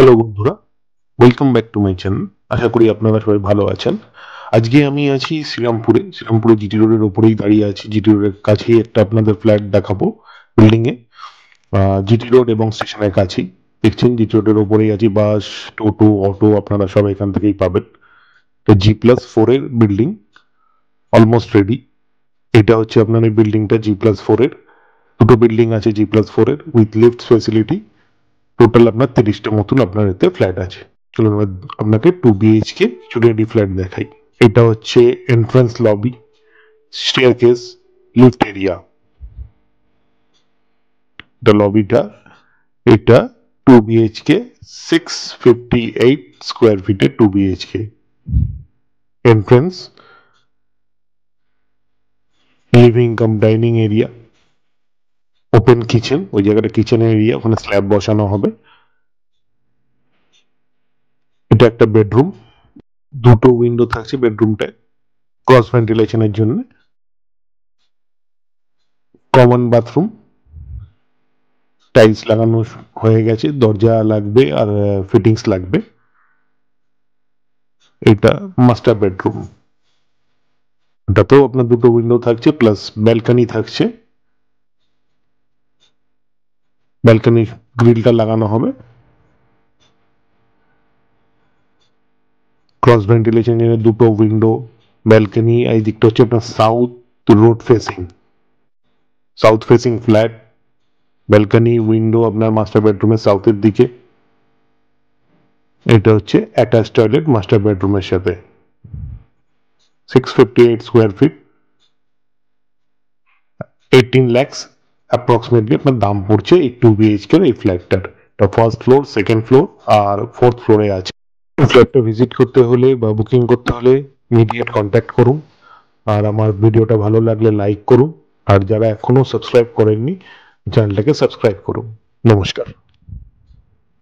Hello বন্ধুরা, welcome back to my channel. আশা করি আপনারা সবাই ভালো আছেন। আজকে আমি আছি শ্রীরামপুরে জিটি রোডের ওপরেই দাঁড়িয়ে আছি। জিটি রোডের কাছেই একটা আপনাদের ফ্ল্যাট দেখাবো বিল্ডিং এ, জিটি রোড এবং স্টেশনের কাছেই। দেখছেন জিটি রোডের ওপরেই আছি, বাস, টোটো, অটো আপনারা সব এখান থেকেই পাবেন। তো G+4 এর বিল্ডিং অলমোস্ট রেডি। এটা হচ্ছে আপনার এই বিল্ডিংটা G+4 এর। দুটো বিল্ডিং আছে G+4 এর উইথ লিফট ফেসিলিটি। টোটাল আপনার 30টা মতন আপনার এতে ফ্ল্যাট আছে। চলুন এবার আপনাকে 2 BHK রেডি ফ্ল্যাট দেখাই। এটা হচ্ছে entrance lobby, staircase, lift area. এটা লবিটা। এটা 2 BHK, 658 স্কোয়ার ফিটে 2 BHK। Entrance, living cum dining area, open kitchen, ওই জায়গাটা কিচেন এরিয়া, ওখানে স্ল্যাব বসানো হবে। এটা একটা বেডরুম, দুটো উইন্ডো থাকছে বেডরুমটায় ক্রস ভেন্টিলেশনের জন্য। কমন বাথরুম, টাইলস লাগানো হয়ে গেছে, দরজা লাগবে আর ফিটিংস লাগবে। এটা মাস্টার বেডরুম, এটাতেও আপনার দুটো উইন্ডো থাকছে প্লাস ব্যালকনি থাকছে। ব্যালকনি গ্রিলটা লাগানো হবে। ক্রস ভেন্টিলেশন জন্য দুটো উইন্ডো, ব্যালকনি। এই দিকটা হচ্ছে আপনার south road facing, south facing flat. Balcony window আপনার মাস্টার বেডরুমের সাউথের দিকে। এটা হচ্ছে অ্যাটাচ টয়লেট মাস্টার বেডরুমের সাথে। 658 স্কোয়ার ফিট, 18 lakhs অ্যাপ্রক্সিমেটলি আপনার দাম পড়ছে এই 2 BHK এই ফ্ল্যাটটার। এটা ফার্স্ট ফ্লোর, সেকেন্ড ফ্লোর আর ফোর্থ ফ্লোরে আছে। ফ্ল্যাটটা ভিজিট করতে হলে বা বুকিং করতে হলে ইমিডিয়েট কন্ট্যাক্ট করুন। আর আমার ভিডিওটা ভালো লাগলে লাইক করুন। আর যারা এখনো সাবস্ক্রাইব করেননি চ্যানেলটাকে সাবস্ক্রাইব করুন। নমস্কার।